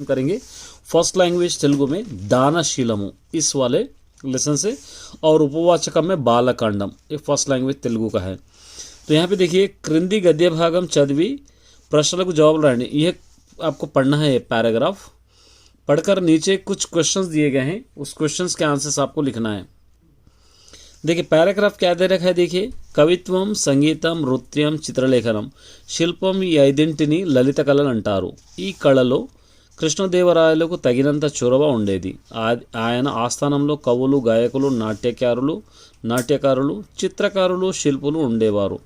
करेंगे first language Telugu में दानशीलमु इस वाले लेसन से, और उपवाचकम में बालकांडम, ये फर्स्ट लैंग्वेज तेलुगु का है। तो यहाँ पे देखिए क्रिंदी गद्य भागम चदवी प्रश्न जवाब रायंడి, यह आपको पढ़ना है। पैराग्राफ पढ़कर नीचे कुछ क्वेश्चंस दिए गए हैं, उस क्वेश्चंस के आंसर्स आपको लिखना है। देखिए पैराग्राफ क्या दे रखा है, देखिए कवित्वम संगीतम नृत्यम चित्रलेखनम శిల్పం ఈ ఐదింటిని లలిత కళలు అంటారు। ఈ కళలో కృష్ణదేవరాయలకు తగినంత చొరవ ఉండేది। ఆయన ఆస్థానంలో కవులు, గాయకులు, నాట్యకారులు, చిత్రకారులు, శిల్పులు ఉండేవారు।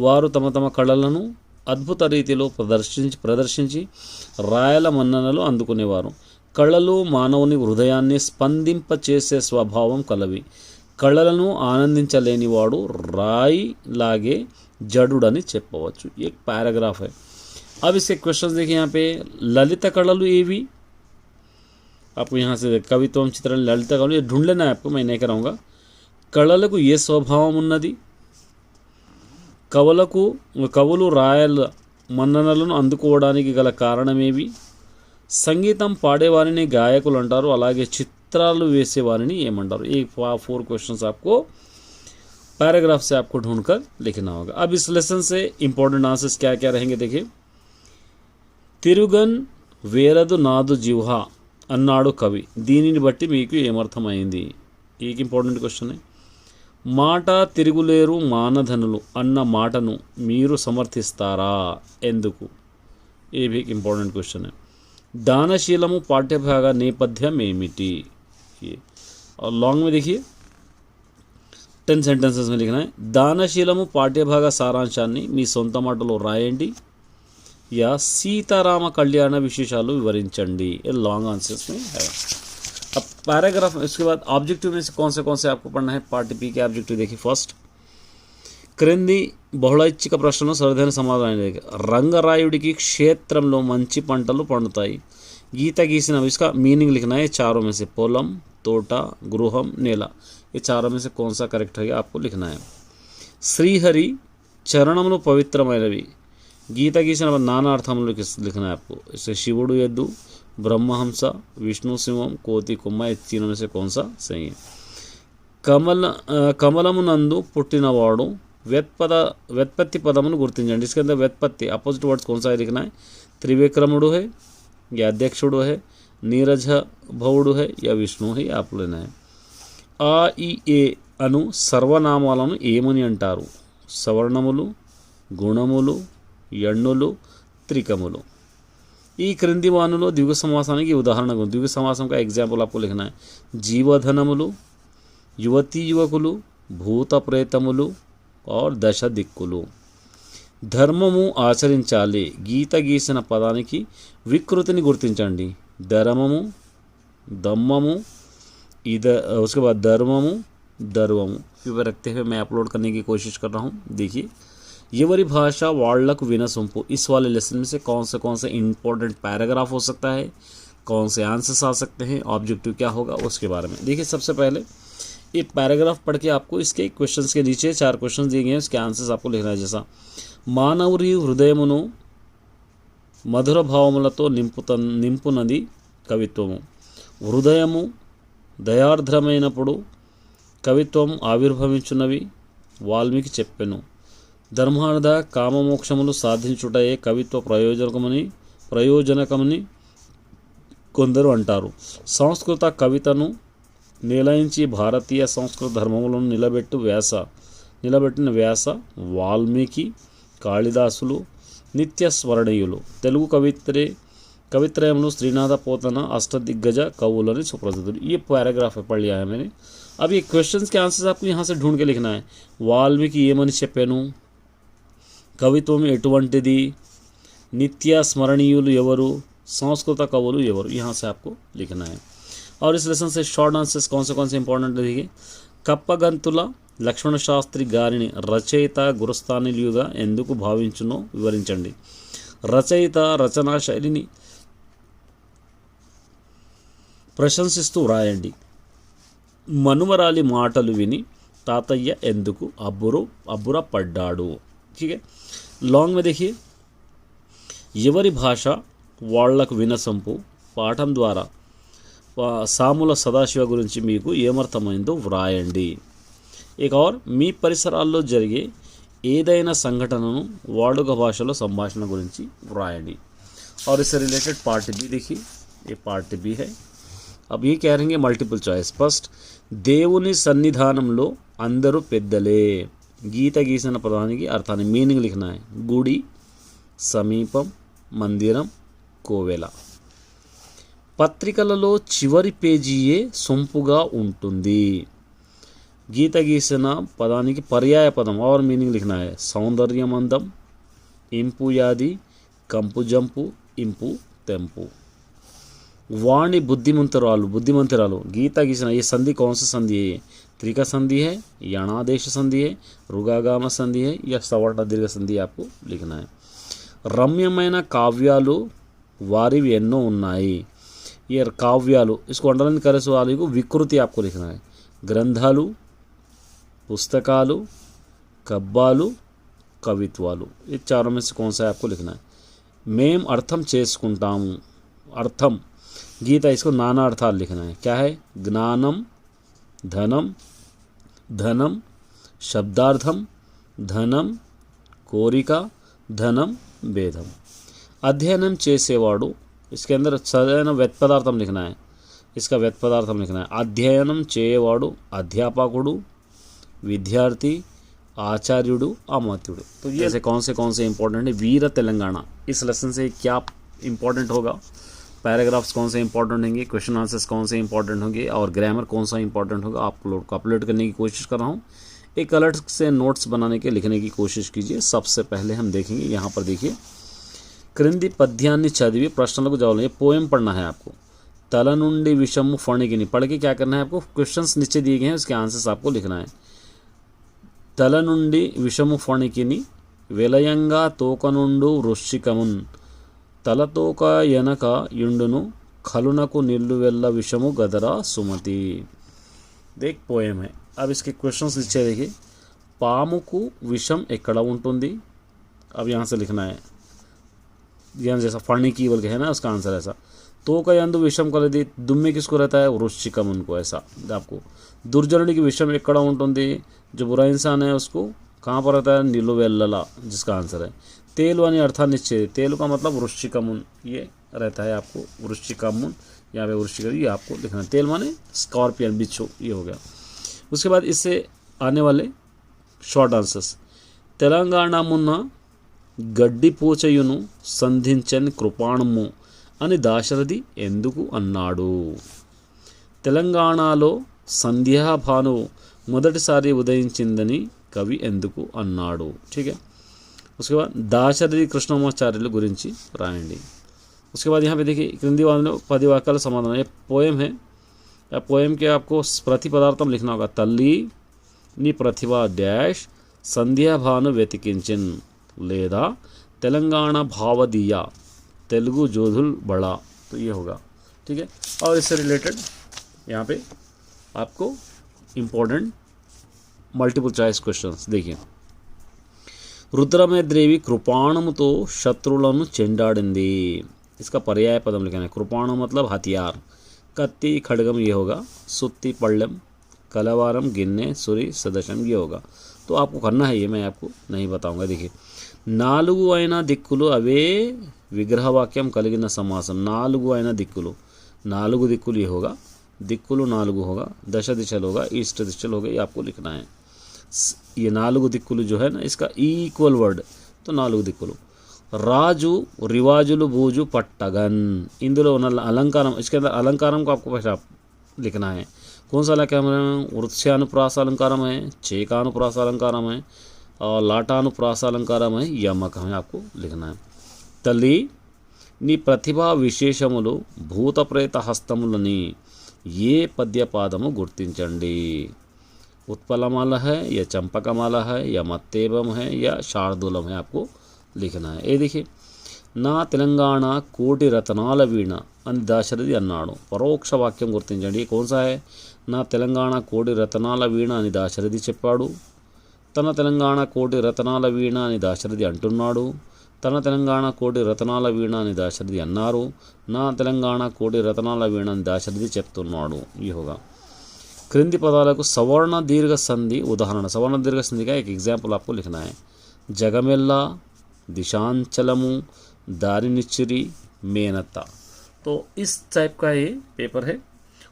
వారు తమ తమ కళలను అద్భుత రీతిలో ప్రదర్శించి రాయల మన్ననలు అందుకునేవారు। కళలు మానవుని హృదయాన్ని స్పందింపచేసే స్వభావం కలవి। కళలను ఆనందించలేనివాడు రాయి లాగే జడుడని చెప్పవచ్చు। एक पैराग्राफ है। अब इसके क्वेश्चंस देखिए यहाँ पे, ललित कళలు ఏవి, आपको यहाँ से कवित्वम चित्र ललित कళలు ये ढूंढ लेना है आपको, मैं नहीं कराऊंगा। కళలకు ఏ స్వభావం ఉన్నది, కవులు రాయల మన్ననలను అందుకోవడానికి గల కారణమేవి, సంగీతం పాడేవారిని గాయకులు అంటారు, అలాగే चित्रालु वेसे वारिनी ఏమంటారు। ये 4 क्वेश्चंस आपको पैराग्राफ से आपको ढूंढकर लिखना होगा। अब इस लेसन से इंपॉर्टेंट आंसर्स क्या क्या रहेंगे देखिए, తిరుగన్ వేరదు నాదు జిహ్వ అన్నాడు కవి, దీనిని బట్టి మీకు ఏమర్థమైంది। एक इंपॉर्टेंट क्वेश्चन है। మాట తిరుగులేరు మానధనులు అన్న మాటను మీరు సమర్థిస్తారా, ఎందుకు। ये भी एक इंपॉर्टेंट क्वेश्चन है। దానశీలము పాఠ్యభాగ నేపథ్యం ఏమిటి, ये और लॉन्ग में देखिए 10 सेंटेंसेस में लिखना है। దానశీలము పాఠ్యభాగ సారాంశాన్ని మీ సొంత మాటలో రాయండి, या सीताराम कल्याण विशेषालु विवరించండి। ये लॉन्ग आंसर्स में है। अब पैराग्राफ इसके बाद ऑब्जेक्टिव में से कौन से आपको पढ़ना है। पार्ट बी के ऑब्जेक्टिव देखिए। फर्स्ट క్రింది బహుళైచ్ఛిక ప్రశ్నలు సరైన సమాధానం। రంగరాయుడికి క్షేత్రంలో మంచి పంటలు పండుతాయి, గీత గీసిన इसका मीनिंग लिखना है। चारों में से పొలం, తోట, గృహం, నేల, ये चारों में से कौन सा करेक्ट है आपको लिखना है। శ్రీహరి చరణములు పవిత్రమైనవి, గీత గీసిన నానా అర్థములు लिखना है आपको। इससे శివుడు ఎద్దు, ब्रह्महंस, विष्णु सिंहम, कोति कुम्मा, ये तीनों में से कौन सा सही है। कमलमुనందు పుట్టినవాడు व्युत्पत्ति पदमुను గుర్తించండి। इसके अंदर व्युत्पत्ति अपोजिट वर्ड्स कौन सा है लिखना है। त्रिविक्रमुడు है या अध्यक्षुడు है, नीरज भवुడు है या विष्णु है, आप लेना है। आ ई ए అను సర్వనామాలను ఏమని అంటారు। సవర్ణములు, గుణములు, ఎణ్ణులు, త్రికములు। ఈ క్రింది వానులో ద్విగు సమాసానికి ఉదాహరణ, ద్విగు సమాసం का एग्जाम्पल आपको लिखना है। జీవధనములు, యువతీ యువకులు, భూత ప్రేతములు और దశ దిక్కులు। ధర్మము ఆచరించాలి, గీత గీసిన పదానికి వికృతిని గుర్తించండి। ధర్మము, దమ్మము, उसके बाद धर्ममु, दर्वमु पे रखते हुए मैं अपलोड करने की कोशिश कर रहा हूँ। देखिए ఎవరి భాష వాళ్ళకు వినసొంపు, इस वाले लेसन में से कौन से इंपॉर्टेंट पैराग्राफ हो सकता है, कौन से आंसर्स आ सकते हैं, ऑब्जेक्टिव क्या होगा उसके बारे में देखिए। सबसे पहले ये पैराग्राफ पढ़ के आपको इसके क्वेश्चंस के नीचे 4 क्वेश्चन दिए गए हैं, उसके आंसर्स आपको लिखना है। जैसा మానవుని హృదయమును మధుర భావములతో నింపునది కవిత్వము। హృదయము దయార్ద్రమైనప్పుడు కవిత్వం ఆవిర్భవించున్నవి వాల్మీకి చెప్పెను। ధర్మార్థ కామమోక్షములు సాధించుటయే కవిత్వ ప్రయోజనకమని కొందరు అంటారు। సంస్కృత కవితను నిలయించి భారతీయ సంస్కృత ధర్మములను నిలబెట్టిన వ్యాస, వాల్మీకి, కాళిదాసులు నిత్య స్మరణీయులు। తెలుగు कवित्रयमुలు श्रीनाथ पोतन अष्टदिग्गज कवुలని सुप्रसिद्ध। ये पैराग्राफ पढ़ लिया है मैंने। अब ये क्वेश्चंस के आंसर्स आपको यहाँ से ढूंढ के लिखना है। వాల్మీకి ఏమని చెప్పాను, కవిత్వం ఎటువంటిది, నిత్య స్మరణీయులు ఎవరు, సంస్కృత కవులు ఎవరు, यहाँ से आपको लिखना है। और इस लेसन से शॉर्ट आंसर्स कौन से इंपॉर्टेंट देखिए। కప్పగంతుల లక్ష్మణ శాస్త్రి గారిని రచయిత గురుస్థానీయులుగా ఎందుకు భావించునో వివరించండి। రచయిత రచనా శైలిని ప్రశంసిస్తూ రాయండి। మనుమరాలి మాటలు విని తాతయ్య ఎందుకు అబ్బురపడ్డాడు। ठीक है। लॉन्ग में देखिए ఎవరి భాష వాళ్లకు వినసొంపు పాఠం ద్వారా సాముల సదాశివ గురించి మీకు ఏమర్థమైందో వ్రాయండి. ఇక మీ పరిసరాల్లో జరిగే ఏదైనా సంఘటనను వాడుక భాషలో సంభాషణ గురించి వ్రాయండి. और इससे रिलेटेड पार्ट बी देखिए, ये पार्ट बी है. अब ये कह रहेंगे मल्टीपल चॉइस. फर्स्ट, దేవుని సన్నిధానంలో అందరూ పెద్దలే. గీత గీసిన పదానికి అర్థాన్ని మీనింగ్ లిఖనా है. గుడి, సమీపం, మందిరం, కోవెల. పత్రికలలో చివరి పేజీయే సొంపుగా ఉంటుంది. గీత గీసిన పదానికి పర్యాయ పదం और మీనింగ్ లిఖనా है. సౌందర్యమందం, ఇంపు యాది, కంపు జంపు, ఇంపు తెంపు. वाणी बुद्धिमंतरालु गीता गीसना. ये संधि कौन सा संधि है? त्रिका संधि है, यणादेश संधि है, रुगागाम संधि है या सवर्ण दीर्घ संधि आपको लिखना है. రమ్యమైన కావ్యాలు వారివి ఎన్నో ఉన్నాయి. ये काव्यालु इसको अंडरलाइन करे सो वाले को विकृति आपको लिखना है. ग्रंथालु, पुस्तकालु, कब्बालु, कवित्वालु. ये चारों में से कौन सा है आपको लिखना है. మేం అర్థం చేసుకుంటాము. అర్థం गीता इसको नाना अर्थाल लिखना है. क्या है? ज्ञानम, धनम, धनम, शब्दार्थम, धनम, कोरिका, धनम, भेदम. अध्ययनम చేసేవాడు इसके अंदर सदैव व्यत्पदार्थम लिखना है. इसका व्यत्पदार्थम लिखना है. अध्ययनम చేయవాడు अध्यापकुడు, विद्यार्थी, आचार्युడు, अमात्युడు. तो ये कौन से इंपॉर्टेंट है. वीर तेलंगाना इस लेसन से क्या इंपॉर्टेंट होगा. पैराग्राफ्स कौन से इंपॉर्टेंट होंगे, क्वेश्चन आंसर्स कौन से इंपॉर्टेंट होंगे और ग्रामर कौन सा इंपॉर्टेंट होगा. आप लोग को अपलोड करने की कोशिश कर रहा हूँ. एक अलर्ट से नोट्स बनाने के लिखने की कोशिश कीजिए. सबसे पहले हम देखेंगे यहाँ पर देखिए क्रिंदी पद्याన్ని చదివి ప్రశ్నలకు జవాబులు. ये पोएम पढ़ना है आपको. तल నుండి విషము ఫణికిని पढ़ के क्या करना है आपको. क्वेश्चंस नीचे दिए गए हैं उसके आंसर्स आपको लिखना है. तल నుండి విషము ఫణికిని విలయంగా తోక నుండు వృశ్చికమున్ తలతోక ఎనక యుండును खलुनकु निल्लुवेल्ल विषमु गदरा सुमति. देख पोएम है. अब इसके क्वेश्चंस नीचे देखिए. पामुकु विषम एక్కడ ఉంటుంది. अब यहाँ से लिखना है. यहाँ जैसा फणी की बोल के है ना उसका आंसर ऐसा. तो का यंदु विषम कर दी. दुम्मे किसको रहता है. वृश्चिकम उनको ऐसा आपको. दुर्जनुడి की विषम एక్కడ ఉంటుంది. जो बुरा इंसान है उसको कहाँ पर रहता है. निलुवेल्लला जिसका आंसर है. तेलु आणि अर्थात निश्चय. तेलु का मतलब वृश्चिकमुन ये रहता है आपको. वृश्चिकमुन यहाँ पे वृश्चिक ये आपको लिखना है. तेल माने स्कॉर्पियन बिच्छू ये हो गया. उसके बाद इससे आने वाले शॉर्ट आंसर्स. तेलंगाणा मुन्न గడ్డి పూచయును సంధించని కృపాణము అని దాశరథి ఎందుకు అన్నాడు. తెలంగాణలో సంధ్యాభానువు మొదటిసారి ఉదయించిందని కవి ఎందుకు అన్నాడు. ठीक है. उसके बाद దాశరథి కృష్ణమాచార్యుల గురించి రాయండి. उसके बाद यहाँ पे देखिए क्रिंदी वाले 10 वाक्याల समाधान. ये पोएम है. या पोएम के आपको प्रतिपदार्थम लिखना होगा. तल्ली नी प्रतिभा डैश సంధ్యాభాను వెతికించిన్ లేదా తెలంగాణ భావదీయ तेलुगु जोधुल बड़ा. तो ये होगा. ठीक है. और इससे रिलेटेड यहाँ पे आपको इम्पोर्टेंट मल्टीपल चॉइस क्वेश्चंस देखिए. रुद्रमदेवी कृपाणमुतो शत्रुలను చెండాడింది. इसका पर्याय पदम लिखना है. कृपाणु मतलब हथियार. कत्ती खड़गम ये होगा. सुत्ती पल्लम, कलवारम गिन्ने, सुरी सदशम ये होगा. तो आपको करना है ये मैं आपको नहीं बताऊंगा. देखिए నాలుగు అయిన దిక్కులు అవే విగ్రహవాక్యం కలిగిన సమాసం. నాలుగు అయిన దిక్కులు. నాలుగు దిక్కులు ये होगा. दिक्कुलु नालुगु होगा. दशा दिशल होगा. ईस्ट दिशल होगा. ये आपको लिखना है. ये नालुगु दिक्कुलु जो है ना इसका ఈక్వల్ वर्ड. तो నాలుగు దిక్కులు. రాజు रिवाजुलु बूजु पट्टगन. इंदुलो अलंकारम. इसके अंदर अलंकारम को आपको पहले लिखना है. कौन सा अलंकार है. वृक्षानुप्रास अलंकारम है, चेकानुप्रास अलंकारम है और लाटानुप्रास अलंकारम है, यमक हमें आपको लिखना है. तल्ली नी प्रतिभा विशेषमुలు భూత ప్రేత హస్తములని ये पद्यपादము గుర్తించండి. उत्पलमाला है या चंपकमाला है या मत्तेबम है या शार्दूलम है आपको लिखना है. ये देखिए నా తెలంగాణ కోటి రతనాల వీణ అని దాశరథి అన్నాడు. పరోక్ష వాక్యం గుర్తించండి. कौन सा है. నా తెలంగాణ కోటి రతనాల వీణ అని దాశరథి చెప్పాడు. తన తెలంగాణ కోటి రతనాల వీణ అని దాశరథి అంటున్నాడు. తన తెలంగాణ కోటి రతనాల వీణ అని దాశరథి అన్నారు, నా తెలంగాణ కోటి రతనాల వీణ అని దాశరథి చెప్తున్నాడు. ये होगा. క్రింది పదాలకు సవర్ణ దీర్ఘ సంధి ఉదాహరణ. సవర్ణ దీర్ఘ संधि का एक एग्जाम्पल आपको लिखना है. जगमेल्ला, दिशांचलमु, दारिनिच्चिरी, मेनता. तो इस टाइप का ये पेपर है.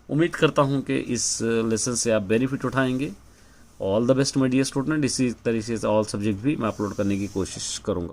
उम्मीद करता हूँ कि इस लेसन से आप बेनिफिट उठाएंगे. All the best my dear student. इसी तरीके से ऑल सब्जेक्ट भी मैं अपलोड करने की कोशिश करूँगा.